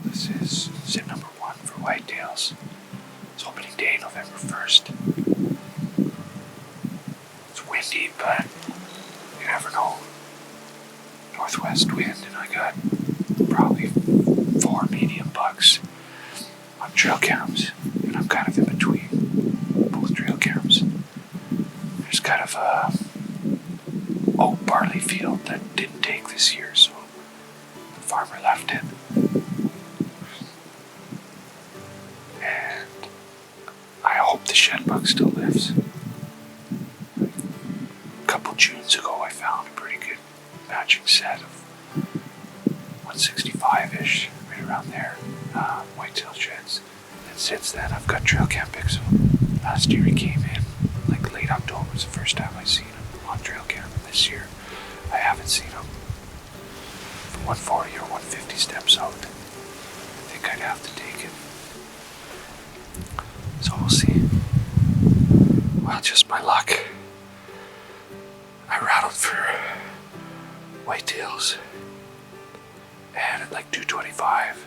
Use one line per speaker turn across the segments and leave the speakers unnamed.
This is sit number 1 for whitetails. It's opening day, November 1st. It's windy, but you never know. Northwest wind, and I got probably 4 medium bucks on trail cams, and I'm kind of in between both trail cams. There's kind of a oat barley field that didn't take this year, so the farmer left it. And I hope the shed bug still lives. A couple Junes ago I found a pretty good matching set of 165-ish, right around there, whitetail sheds. And since then I've got trail cam pics of them. Last year he came in, like late October was the first time I seen him on trail cam. And this year I haven't seen him. 140 or 150 steps out. I think I'd have to take it. So we'll see. Well, just by luck, I rattled for whitetails, and at like 225,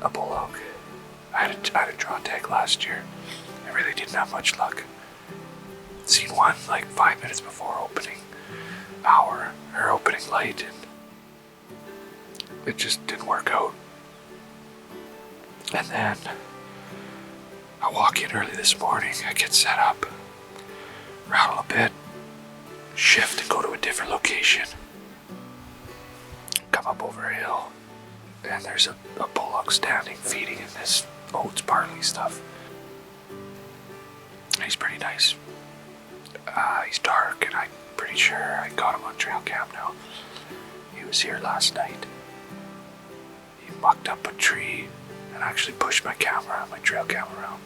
a bull elk. I had a draw tag last year. I really didn't have much luck. Seen one like 5 minutes before opening light, and it just didn't work out. And then I walk in early this morning, I get set up, rattle a bit, shift and go to a different location, come up over a hill, and there's a bullock standing feeding in this oats barley stuff. He's pretty nice. He's dark, and I'm pretty sure I got him on trail cam now. He was here last night. He mucked up a tree and actually pushed my trail cam around.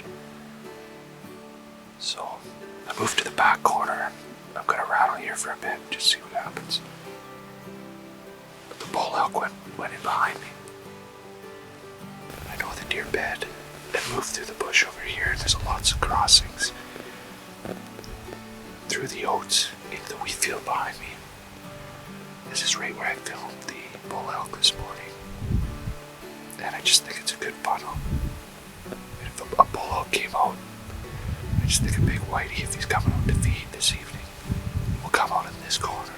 So I moved to the back corner. I'm gonna rattle here for a bit, just see what happens. But the bull elk went in behind me. I know the deer bed and moved through the bush over here, and there's lots of crossings through the oats into the wheat field behind me. This is right where I filmed the bull elk this morning, and I just think it's a good funnel. And if a bull elk came out, I just think a big whitey, if he's coming out to feed this evening, will come out in this corner.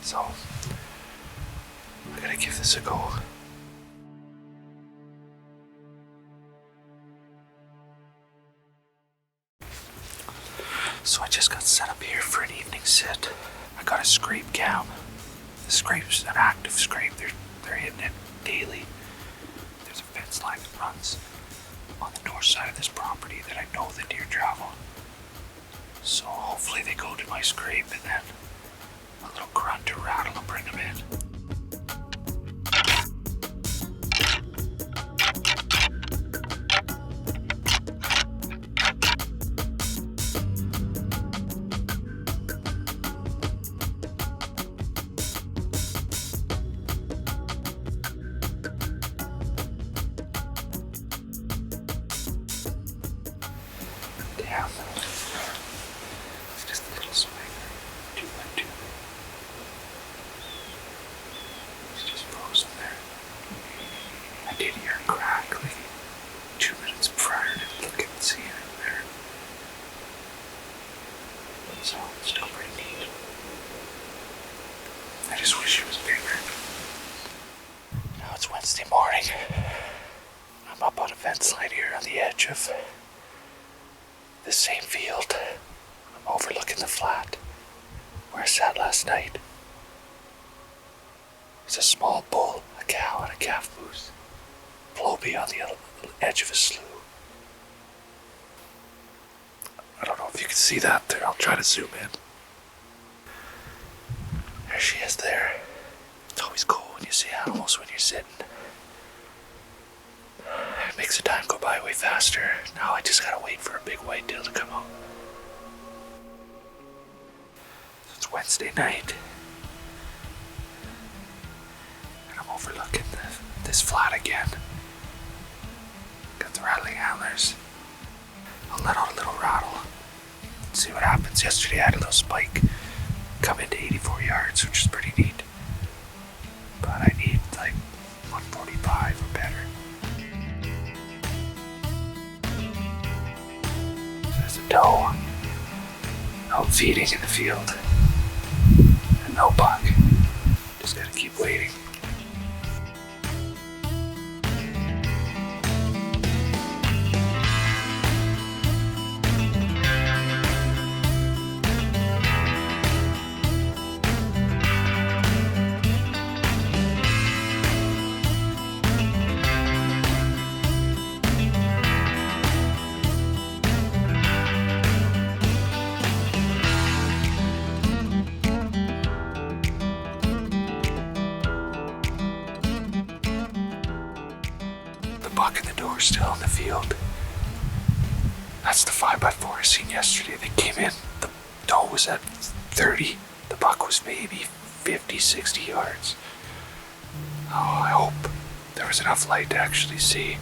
So I gotta give this a go. So I just got set up here for an evening sit. I got a scrape cam. The scrape's an active scrape. They're hitting it daily. There's a fence line that runs on the north side of this property that I know the deer travel. So hopefully they go to my scrape, and then a little grunt or rattle will bring them in. Damn. It's just a little swing. 2-1-2. It's just frozen there. I did hear a crack like 2 minutes prior to looking and seeing it there. So it's still pretty neat. I just wish it was bigger. Now it's Wednesday morning. I'm up on a fence line here on the edge of this same field. I'm overlooking the flat where I sat last night. There's a small bull, a cow, and a calf moose below me on the edge of a slough. I don't know if you can see that there. I'll try to zoom in. There she is there. It's always cool when you see animals when you're sitting. It makes the time go by way faster. Now I just gotta wait for a big whitetail to come out. It's Wednesday night, and I'm overlooking this flat again. Got the rattling antlers. I'll let out a little rattle. See what happens. Yesterday I had a little spike come into 84 yards, which is pretty neat. doe. Out feeding in the field. And no buck. Just gotta keep waiting. Buck and the doe are still in the field. That's the 5x4 I seen yesterday. They came in, the doe was at 30, the buck was maybe 50, 60 yards. Oh, I hope there was enough light to actually see.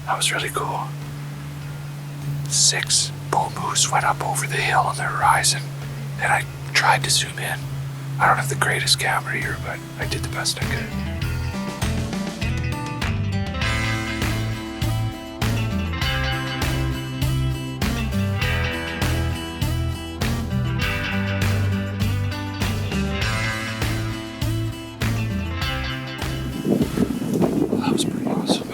That was really cool. 6 bull moose went up over the hill on the horizon, and I tried to zoom in. I don't have the greatest camera here, but I did the best I could. That was pretty awesome.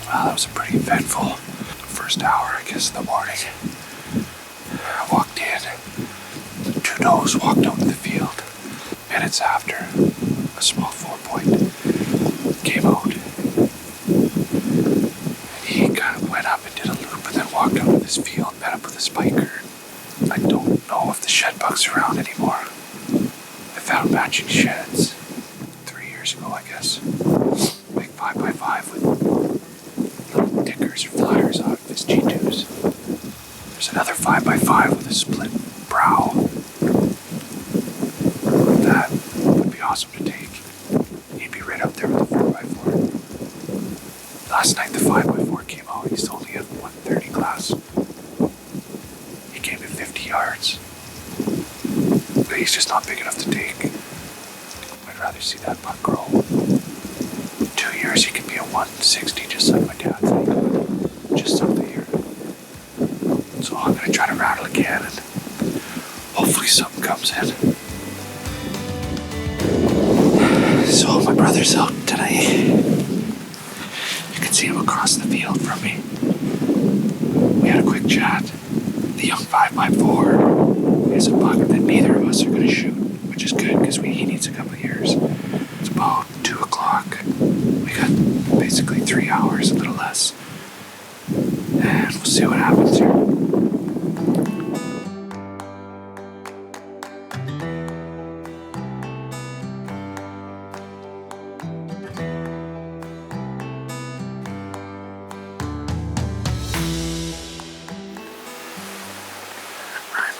Well, that was a pretty eventful first hour, I guess, in the morning. I walked in, the 2 does walked out to the field. Minutes after, a small 4-point came out. And he kind of went up and did a loop and then walked out of this field, met up with a spiker. I don't know if the shed bug's around anymore. I found matching sheds 3 years ago, I guess. Big 5x5 with little tickers or flyers out of his G2s. There's another 5x5 with a split brow. That would be awesome to take. He'd be right up there with the 4x4. Last night the 5x4 came out. He's only at 130 class. He came to 50 yards. But he's just not big enough to take. I'd rather see that buck grow. In 2 years he could be a 160 just like my dad. Just up the year. So I'm gonna try to rattle again and hopefully something comes in. So my brother's out tonight. You can see him across the field from me. We had a quick chat. The young 5x4 is a buck that neither of us are going to shoot, which is good because he needs a couple of years. It's about 2 o'clock. We got basically 3 hours, a little less. And we'll see what happens here.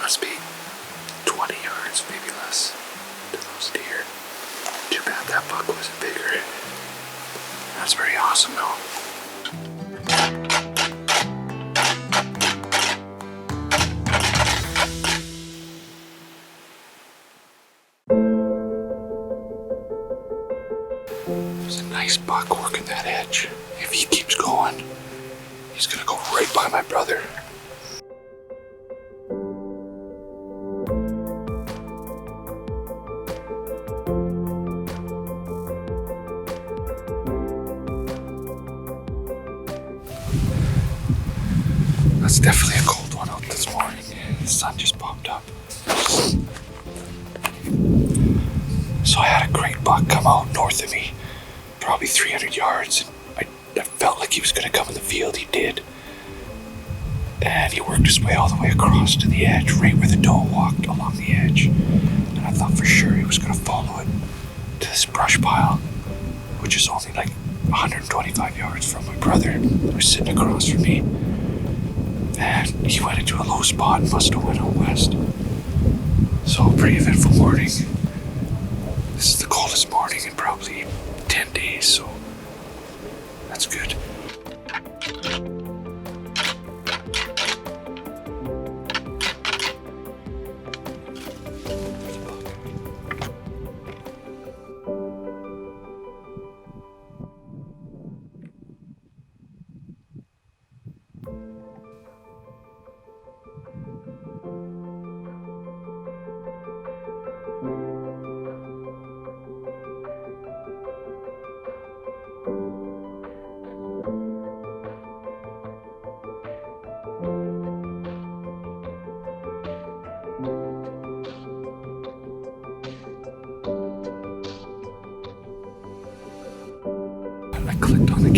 Must be 20 yards, maybe less, to those deer. Too bad that buck wasn't bigger. That's very awesome though. There's a nice buck working that edge. If he keeps going, he's gonna go right by my brother. It's definitely a cold one out this morning. The sun just popped up. So I had a great buck come out north of me, probably 300 yards. I felt like he was going to come in the field. He did. And he worked his way all the way across to the edge, right where the doe walked along the edge. And I thought for sure he was going to follow it to this brush pile, which is only like 125 yards from my brother, who was sitting across from me. And he went into a low spot and must have went out west. So, pretty eventful morning. This is the coldest morning in probably 10 days, so that's good.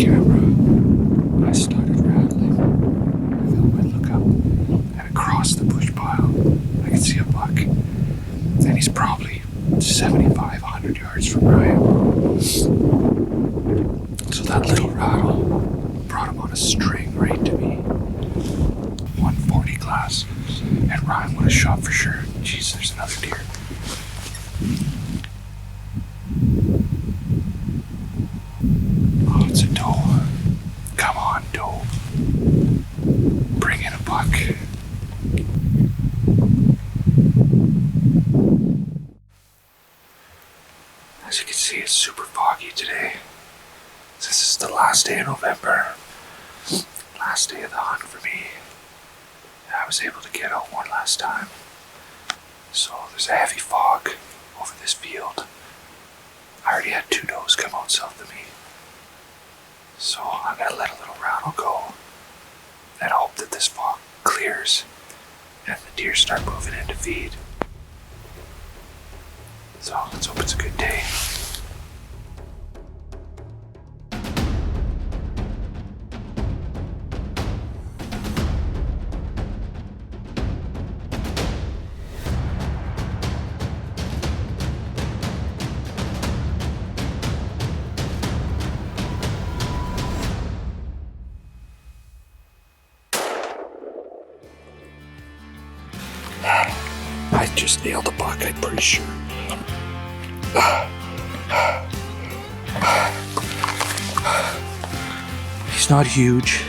camera, I started rattling. I felt my look up, and across the bush pile, I could see a buck. And he's probably 75, 100 yards from Ryan. So that little rattle brought him on a string right to me. 140 glass. And Ryan would have shot for sure. Jeez, there's another deer. Oh, it's a doe. Come on, doe. Bring in a buck. As you can see, it's super foggy today. This is the last day of November. Last day of the hunt for me. I was able to get out one last time. So there's a heavy fog over this field. I already had 2 does come out south of me. So I'm gonna let a little rattle go and hope that this fog clears and the deer start moving in to feed. So let's hope it's a good day. I just nailed a buck, I'm pretty sure. He's not huge.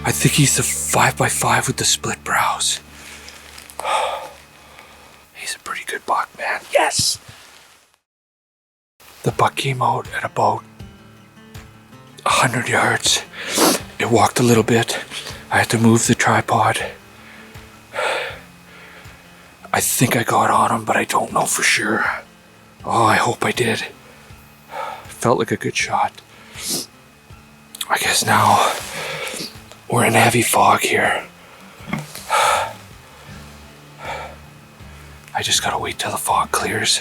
I think he's the 5x5 with the split brows. He's a pretty good buck, man. Yes! The buck came out at about 100 yards. It walked a little bit. I had to move the tripod. I think I got on him, but I don't know for sure. Oh, I hope I did. Felt like a good shot. I guess now we're in heavy fog here. I just gotta wait till the fog clears.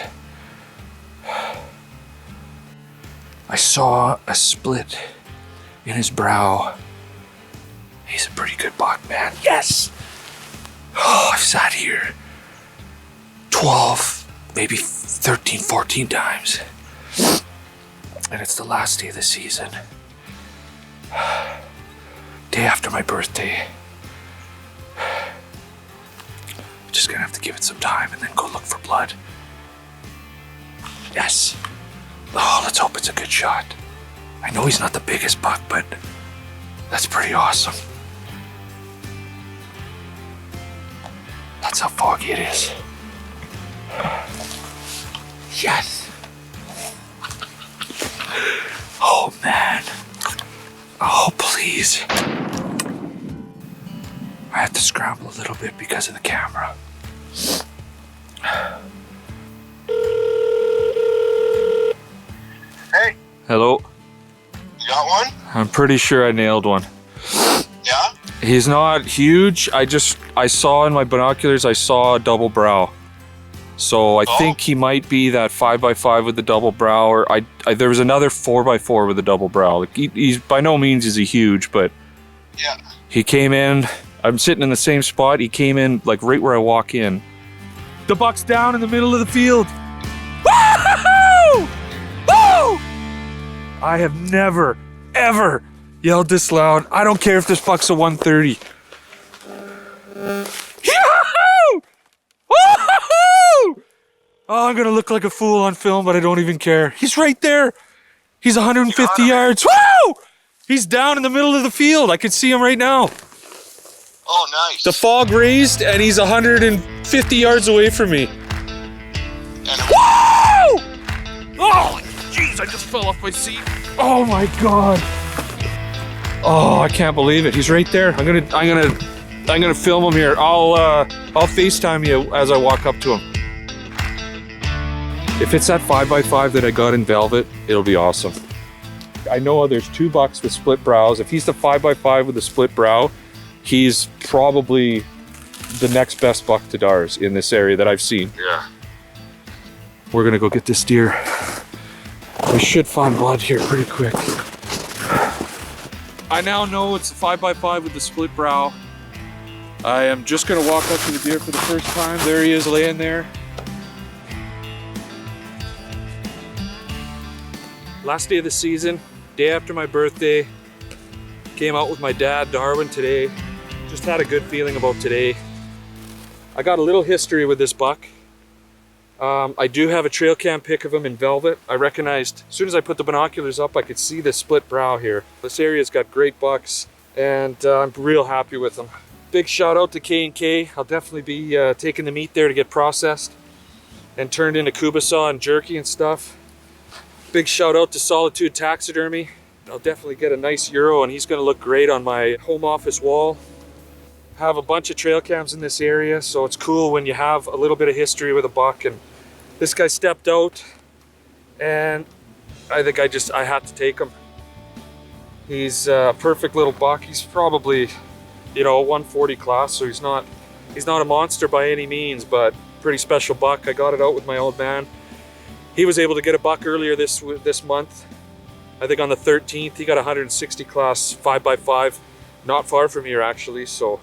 I saw a split in his brow. He's a pretty good buck, man. Yes! Oh, I've sat here 12, maybe 13, 14 times. And it's the last day of the season. Day after my birthday. Just gonna have to give it some time and then go look for blood. Yes! Oh, let's hope it's a good shot. I know he's not the biggest buck, but that's pretty awesome. That's how foggy it is. Yes! Oh man. Oh please. I had to scramble a little bit because of the camera.
Hey.
Hello.
You got one?
I'm pretty sure I nailed one.
Yeah?
He's not huge. I saw in my binoculars, I saw a double brow. So I think he might be that 5x5 with the double brow, or there was another 4x4 with a double brow. Like he's by no means is he huge, but
yeah.
He came in. I'm sitting in the same spot. He came in like right where I walk in. The buck's down in the middle of the field. Woo! Woo! I have never, ever yelled this loud. I don't care if this buck's a 130. Yahoo! Woo-hoo-hoo! Oh, I'm gonna look like a fool on film, but I don't even care. He's right there. He's 150 yards. Woo! He's down in the middle of the field. I can see him right now.
Oh, nice.
The fog raised, and he's 150 yards away from me.
And
Woo! Oh, jeez, I just fell off my seat. Oh my god. Oh, I can't believe it. He's right there. I'm gonna film him here. I'll FaceTime you as I walk up to him. If it's that 5x5 that I got in velvet, it'll be awesome. I know there's 2 bucks with split brows. If he's the 5x5 with the split brow, he's probably the next best buck to Dars in this area that I've seen.
yeah.
We're gonna go get this deer. We I should find blood here pretty quick. I now know it's a 5x5 with the split brow. I am just gonna walk up to the deer for the first time. There he is laying there. Last day of the season, day after my birthday. Came out with my dad, Darwin, today. Just had a good feeling about today. I got a little history with this buck. I do have a trail cam pic of him in velvet. I recognized, as soon as I put the binoculars up, I could see the split brow here. This area's got great bucks, and I'm real happy with them. Big shout out to K&K. I'll definitely be taking the meat there to get processed and turned into kubasa and jerky and stuff. Big shout out to Solitude Taxidermy. I'll definitely get a nice euro, and he's gonna look great on my home office wall. Have a bunch of trail cams in this area, so it's cool when you have a little bit of history with a buck. And this guy stepped out, and I think I had to take him. He's a perfect little buck. He's probably, 140 class, so he's not a monster by any means, but pretty special buck. I got it out with my old man. He was able to get a buck earlier this month. I think on the 13th, he got a 160 class 5x5, not far from here actually. So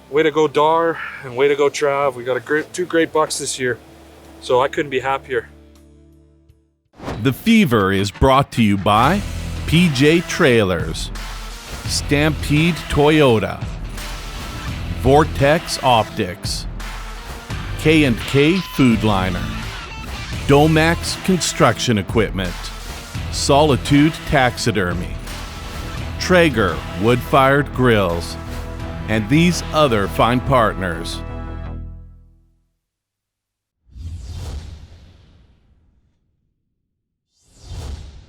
way to go Dar, and way to go Trav. We got two great bucks this year, so I couldn't be happier.
The Fever is brought to you by PJ Trailers, Stampede Toyota, Vortex Optics, K&K Food Liner, Domax Construction Equipment, Solitude Taxidermy, Traeger Wood-Fired Grills, and these other fine partners.